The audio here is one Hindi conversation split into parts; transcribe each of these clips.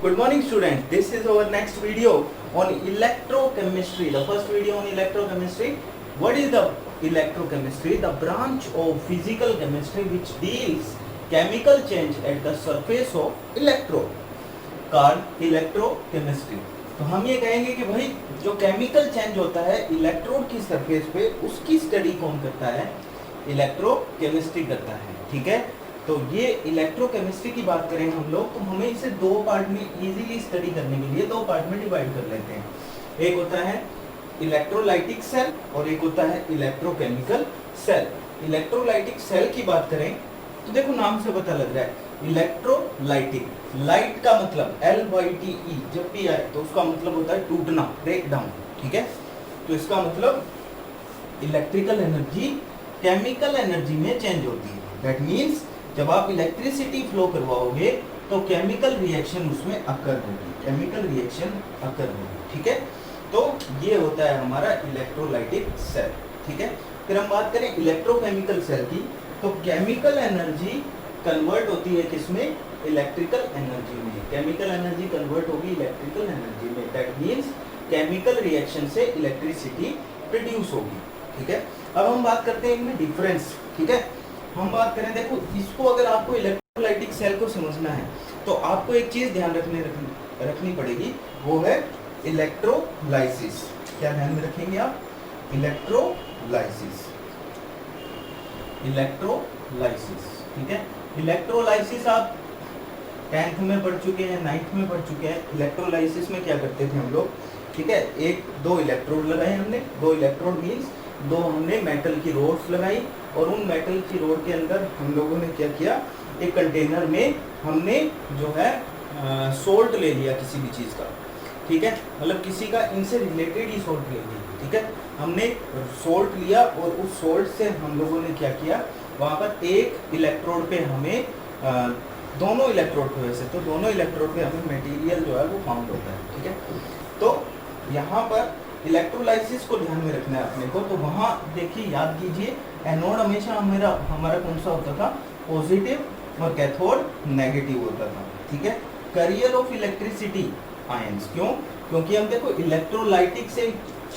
Good morning students, this is our next video on electrochemistry, the first video on electrochemistry. What is the electrochemistry? The branch of physical chemistry which deals chemical change at the surface of electrode called electrochemistry. तो हम ये कहेंगे कि भाई जो केमिकल चेंज होता है इलेक्ट्रोड की सरफेस पे उसकी स्टडी कौन करता है? इलेक्ट्रोकेमिस्ट्री करता है। ठीक है, तो ये इलेक्ट्रोकेमिस्ट्री की बात करें हम लोग तो हमें इसे दो पार्ट में इजीली स्टडी करने के लिए दो पार्ट में डिवाइड कर लेते हैं। एक होता है इलेक्ट्रोलाइटिक सेल और एक होता है इलेक्ट्रोकेमिकल सेल। इलेक्ट्रोलाइटिक सेल की बात करें तो देखो नाम से पता लग रहा है इलेक्ट्रोलाइटिक। लाइट का मतलब LYTE जब भी आए तो उसका मतलब होता है टूटना, ब्रेक डाउन। ठीक है, तो इसका मतलब इलेक्ट्रिकल एनर्जी केमिकल एनर्जी में चेंज होती है। दैट मीन्स जब आप इलेक्ट्रिसिटी फ्लो करवाओगे तो केमिकल रिएक्शन उसमें अकर होगी, केमिकल रिएक्शन अकर होगी। ठीक है, तो ये होता है हमारा इलेक्ट्रोलाइटिक सेल। ठीक है, फिर हम बात करें इलेक्ट्रोकेमिकल सेल की तो केमिकल एनर्जी कन्वर्ट होती है किसमें? इलेक्ट्रिकल एनर्जी में। केमिकल एनर्जी कन्वर्ट होगी इलेक्ट्रिकल एनर्जी में। दैट मीन्स केमिकल रिएक्शन से इलेक्ट्रिसिटी प्रोड्यूस होगी। ठीक है, अब हम बात करते हैं इनमें डिफरेंस। ठीक है, हम बात करें, देखो इसको अगर आपको इलेक्ट्रोलाइटिक सेल को समझना है तो आपको एक चीज ध्यान रखनी पड़ेगी, वो है इलेक्ट्रोलाइसिस। क्या ध्यान में रखेंगे आप? Electrolysis, electrolysis. ठीक है, इलेक्ट्रोलाइसिस आप 10th में पढ़ चुके हैं, 9th में पढ़ चुके हैं। इलेक्ट्रोलाइसिस में क्या करते थे हम लोग? ठीक है, दो इलेक्ट्रोड लगाए हमने। दो इलेक्ट्रोड मीन्स दो हमने मेटल की रोड्स लगाई और उन मेटल की रोड के अंदर हम लोगों ने क्या किया, एक कंटेनर में हमने जो है सोल्ट ले लिया किसी भी चीज़ का। ठीक है, मतलब किसी का इनसे रिलेटेड ही सोल्ट ले लिया। ठीक है, हमने सोल्ट लिया और उस सोल्ट से हम लोगों ने क्या किया, वहाँ पर एक इलेक्ट्रोड पे हमें दोनों इलेक्ट्रोड पे, वैसे तो दोनों इलेक्ट्रोड पे हमें मटेरियल जो है वो फाउंड होता है। ठीक है, तो यहाँ पर इलेक्ट्रोलाइसिस को ध्यान में रखना है अपने को। तो वहाँ देखिए, याद कीजिए, एनोड हमेशा हमारा कौन सा होता था? पॉजिटिव और कैथोड नेगेटिव होता था। ठीक है, कैरियर ऑफ इलेक्ट्रिसिटी आयंस। क्यों? क्योंकि हम देखो इलेक्ट्रोलाइटिक से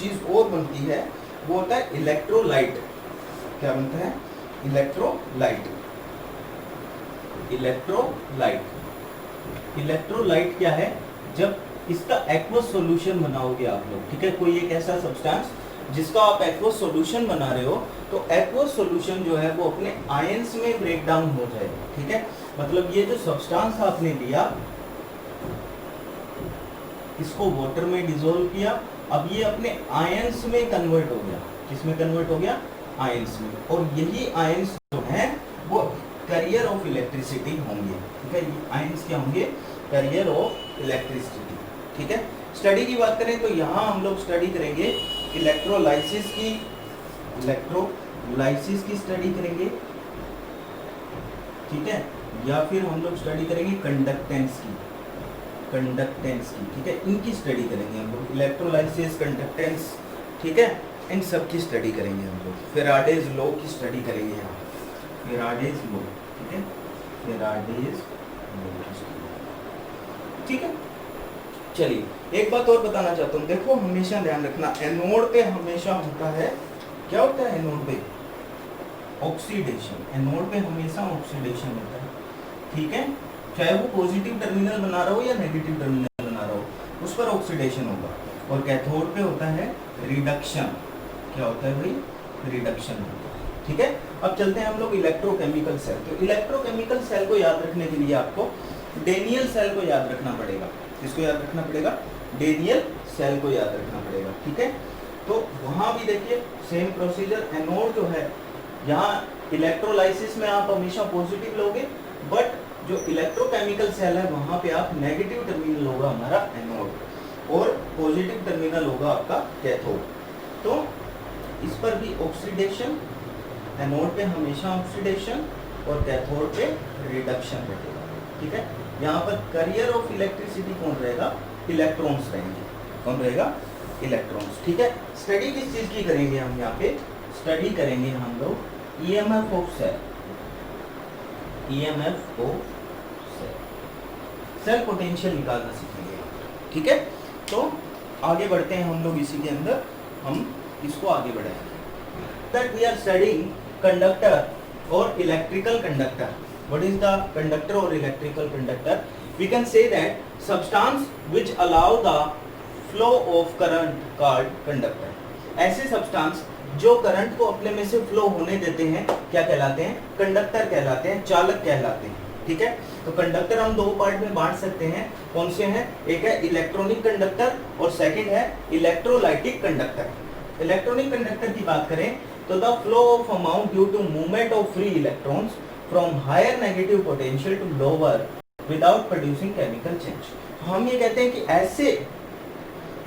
चीज और बनती है, वो होता है इलेक्ट्रोलाइट। क्या बनता है? इलेक्ट्रोलाइट। इलेक्ट्रोलाइट, इलेक्ट्रोलाइट क्या है? जब इसका एक्वस सॉल्यूशन बनाओगे आप लोग, ठीक है, कोई एक ऐसा सब्सटेंस जिसका आप एक्वस सॉल्यूशन बना रहे हो तो एक्वस सॉल्यूशन जो है वो अपने आयंस में ब्रेक डाउन हो जाएगा। ठीक है, मतलब ये जो सब्सटेंस आपने लिया इसको वाटर में डिसॉल्व किया, अब ये अपने आयंस में कन्वर्ट हो गया। किसमें कन्वर्ट हो गया? आयंस में। और यही आयंस जो है वो कैरियर ऑफ इलेक्ट्रिसिटी होंगे। ठीक है, ये आयंस क्या होंगे? Carrier of electricity. ठीक है, स्टडी की बात करें तो यहाँ हम लोग स्टडी करेंगे इलेक्ट्रोलाइसिस की, इलेक्ट्रोलाइसिस की स्टडी करेंगे। ठीक है, या फिर हम लोग स्टडी करेंगे कंडक्टेंस की, कंडक्टेंस की। ठीक है, इनकी स्टडी करेंगे हम लोग, इलेक्ट्रोलाइसिस, कंडक्टेंस। ठीक है, इन सब की स्टडी करेंगे हम लोग। फेराडेज लॉ की स्टडी करेंगे यहाँ, फेराडेज लॉ। ठीक है, फेराडेज लॉ की स्टडी। ठीक है, चलिए एक बात और बताना चाहता हूँ, देखो हमेशा ध्यान रखना, एनोड पे हमेशा होता है, क्या होता है एनोड पे? ऑक्सीडेशन। एनोड पे हमेशा ऑक्सीडेशन होता है। ठीक है, चाहे वो पॉजिटिव टर्मिनल बना रहा हो या नेगेटिव टर्मिनल बना रहा हो, उस पर ऑक्सीडेशन होगा। और कैथोड पे होता है रिडक्शन। क्या होता है भाई? रिडक्शन होता है। ठीक है, अब चलते हैं हम लोग इलेक्ट्रोकेमिकल सेल। तो इलेक्ट्रोकेमिकल सेल को याद रखने के लिए आपको डेनियल सेल को याद रखना पड़ेगा। किसको याद रखना पड़ेगा? डेनियल सेल को याद रखना पड़ेगा। ठीक है, तो वहां भी देखिए सेम प्रोसीजर। एनोड जो है, यहाँ इलेक्ट्रोलाइसिस में आप हमेशा पॉजिटिव लोगे, बट जो इलेक्ट्रोकेमिकल सेल है वहां पे आप नेगेटिव टर्मिनल होगा हमारा एनोड और पॉजिटिव टर्मिनल होगा आपका कैथोड। तो इस पर भी ऑक्सीडेशन, एनोड पे हमेशा ऑक्सीडेशन और कैथोड पे रिडक्शन रहेगा। ठीक है, यहाँ पर कैरियर ऑफ इलेक्ट्रिसिटी कौन रहेगा? इलेक्ट्रॉन्स रहेंगे। कौन रहेगा? इलेक्ट्रॉन्स। ठीक है, स्टडी किस चीज की करेंगे हम यहाँ पे? स्टडी करेंगे हम लोग EMF of cell, EMF of cell. Cell potential निकालना सीखेंगे। ठीक है, तो आगे बढ़ते हैं हम लोग इसी के अंदर, हम इसको आगे बढ़ाएंगे। That we are studying conductor और electrical conductor. What is the conductor और electrical conductor? We can say that substance which allow the flow of current called conductor. ऐसे सब्सटेंस जो करंट को अपने में से फ्लो होने देते हैं क्या कहलाते हैं? कंडक्टर कहलाते हैं, चालक कहलाते हैं। ठीक है, तो कंडक्टर हम दो पार्ट में बांट सकते हैं। कौन से हैं? एक है इलेक्ट्रॉनिक कंडक्टर और सेकंड है इलेक्ट्रोलाइटिक कंडक्टर। इलेक्ट्रॉनिक कंडक्टर की बात करें तो the flow of amount due to movement of free electrons from higher negative potential to lower without producing chemical change. हम ये कहते हैं कि ऐसे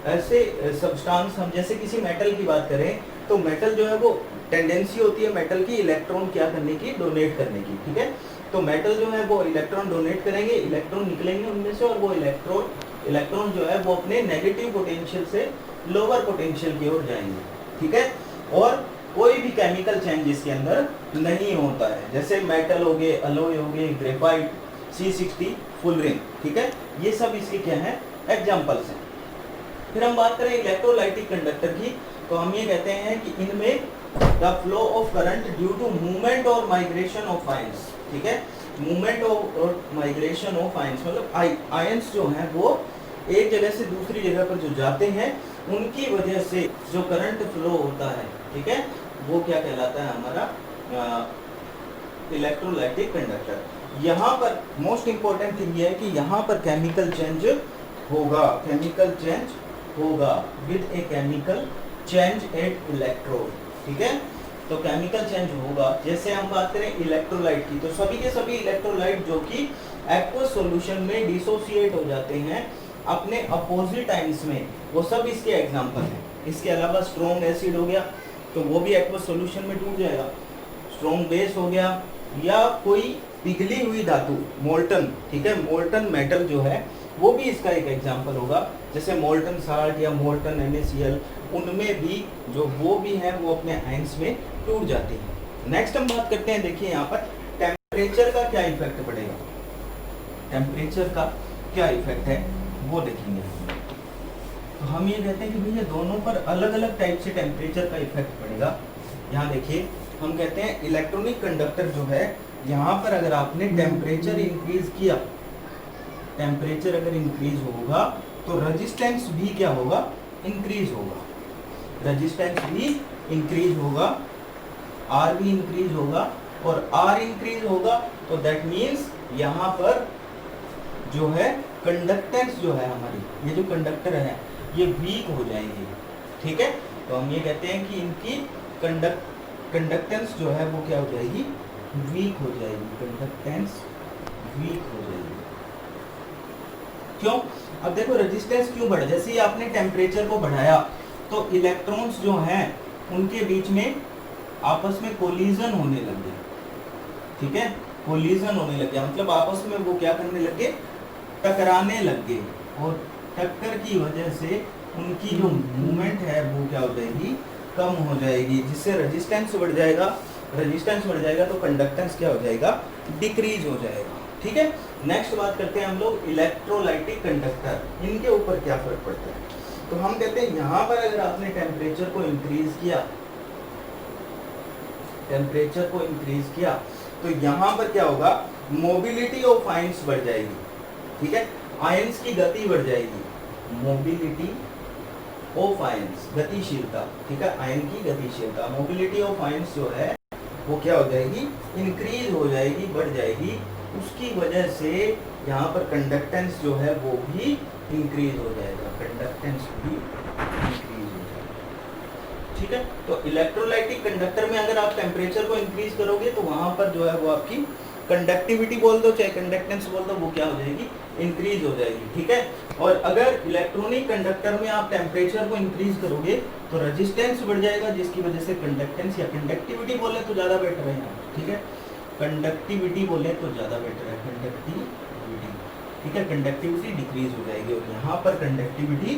सब्सटेंस, हम जैसे किसी मेटल की बात करें तो मेटल जो है वो टेंडेंसी होती है मेटल की इलेक्ट्रॉन क्या करने की? डोनेट करने की। ठीक है, तो मेटल जो है वो इलेक्ट्रॉन डोनेट करेंगे, इलेक्ट्रॉन निकलेंगे उनमें से और वो इलेक्ट्रॉन जो है वो अपने नेगेटिव पोटेंशियल से लोअर पोटेंशियल की ओर जाएंगे। ठीक है, और कोई भी केमिकल चेंज इसके अंदर नहीं होता है। जैसे मेटल हो गए, अलॉय हो गए, ग्रेफाइट, C60 फुल रिंग। ठीक है, ये सब इसके क्या है? एग्जांपल्स हैं। फिर हम बात करें इलेक्ट्रोलाइटिक कंडक्टर की, तो हम ये कहते हैं कि इनमें the flow of current due to movement और माइग्रेशन ऑफ आयंस। ठीक है, मूवमेंट और माइग्रेशन ऑफ आयंस मतलब आयंस जो हैं वो एक जगह से दूसरी जगह पर जो जाते हैं उनकी वजह से जो करंट फ्लो होता है, ठीक है, वो क्या कहलाता है? हमारा इलेक्ट्रोलाइटिक कंडक्टर। यहाँ पर मोस्ट इंपॉर्टेंट थिंग ये है कि यहाँ पर केमिकल चेंज होगा, केमिकल चेंज होगा with a chemical change at electrode. ठीक है, तो केमिकल चेंज होगा। जैसे हम बात करें इलेक्ट्रोलाइट की, तो सभी के सभी इलेक्ट्रोलाइट जो कि एक्वस सॉल्यूशन में डिसोसिएट हो जाते हैं अपने अपोजिट आयंस में, वो सब इसके एग्जांपल हैं। इसके अलावा स्ट्रॉन्ग एसिड हो गया तो वो भी एक्वस सॉल्यूशन में टूट जाएगा। स्ट्रॉन्ग बेस हो गया, या कोई पिघली हुई धातु मोल्टन, ठीक है, मोल्टन मेटल जो है वो भी इसका एक एग्जांपल होगा। जैसे मोल्टन साल्ट या मोल्टन NaCl, उनमें भी जो वो भी है वो अपने आयंस में टूट जाती है। नेक्स्ट हम बात करते हैं, देखिए यहाँ पर टेम्परेचर का क्या इफेक्ट पड़ेगा। टेम्परेचर का क्या इफेक्ट है वो देखेंगे। तो हम ये कहते हैं कि भैया दोनों पर अलग अलग टाइप से टेम्परेचर का इफेक्ट पड़ेगा। यहाँ देखिए हम कहते हैं इलेक्ट्रॉनिक कंडक्टर जो है, यहाँ पर अगर आपने टेम्परेचर इंक्रीज किया, टेम्परेचर अगर इंक्रीज होगा तो रेजिस्टेंस भी क्या होगा? इंक्रीज होगा। रेजिस्टेंस भी इंक्रीज होगा, R भी इंक्रीज होगा, और R इंक्रीज होगा तो दैट मीन्स यहाँ पर जो है कंडक्टेंस जो है हमारी, ये जो कंडक्टर है ये वीक हो जाएंगे। ठीक है, तो हम ये कहते हैं कि इनकी कंडक्टेंस जो है वो क्या हो जाएगी? वीक हो जाएगी। कंडक्टेंस वीक हो जाएगी। क्यों? अब देखो रेजिस्टेंस क्यों बढ़ा? जैसे ही आपने टेम्परेचर को बढ़ाया तो इलेक्ट्रॉन्स जो हैं उनके बीच में आपस में कोलिजन होने लग गया। ठीक है, कोलिजन होने लग गया मतलब आपस में वो क्या करने लग गए? टकराने लग गए, और टक्कर की वजह से उनकी जो मूवमेंट है वो क्या हो जाएगी? कम हो जाएगी, जिससे रेजिस्टेंस बढ़ जाएगा। रेजिस्टेंस बढ़ जाएगा तो कंडक्टेंस क्या हो जाएगा? डिक्रीज हो जाएगा। ठीक है, नेक्स्ट बात करते हैं हम लोग इलेक्ट्रोलाइटिक कंडक्टर, इनके ऊपर क्या फर्क पड़ता है। तो हम कहते हैं यहाँ पर अगर आपने टेम्परेचर को इंक्रीज किया, टेम्परेचर को इंक्रीज किया तो यहाँ पर क्या होगा? मोबिलिटी ऑफ आयंस बढ़ जाएगी। ठीक है, आयंस की गति बढ़ जाएगी। मोबिलिटी ऑफ आयंस, गतिशीलता। ठीक है, आयन की गतिशीलता, मोबिलिटी ऑफ आयंस जो है वो क्या हो जाएगी? इंक्रीज हो जाएगी, बढ़ जाएगी। उसकी वजह से यहाँ पर कंडक्टेंस जो है वो भी इंक्रीज हो जाएगा। कंडक्टेंस भी इंक्रीज हो जाएगा। ठीक है, तो इलेक्ट्रोलाइटिक कंडक्टर में अगर आप टेम्परेचर को इंक्रीज करोगे तो वहाँ पर जो है वो आपकी कंडक्टिविटी बोल दो चाहे कंडक्टेंस बोल दो, वो क्या हो जाएगी? इंक्रीज हो जाएगी। ठीक है, और अगर इलेक्ट्रॉनिक कंडक्टर में आप टेम्परेचर को इंक्रीज करोगे तो रेजिस्टेंस बढ़ जाएगा, जिसकी वजह से कंडक्टेंस या कंडक्टिविटी बोले तो ज़्यादा बेटर है यहाँ। ठीक है, कंडक्टिविटी बोले तो ज़्यादा बेटर है, कंडक्टिविटी। ठीक है, कंडक्टिविटी डिक्रीज हो जाएगी और यहाँ पर कंडक्टिविटी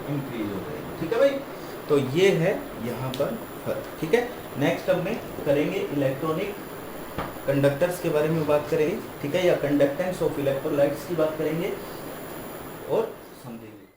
इंक्रीज हो जाएगी। ठीक है भाई, तो ये है यहाँ पर फर्क। ठीक है, नेक्स्ट अब में करेंगे इलेक्ट्रॉनिक कंडक्टर्स के बारे में बात करेंगे, ठीक है, या कंडक्टेंस ऑफ इलेक्ट्रोलाइट्स की बात करेंगे और समझेंगे।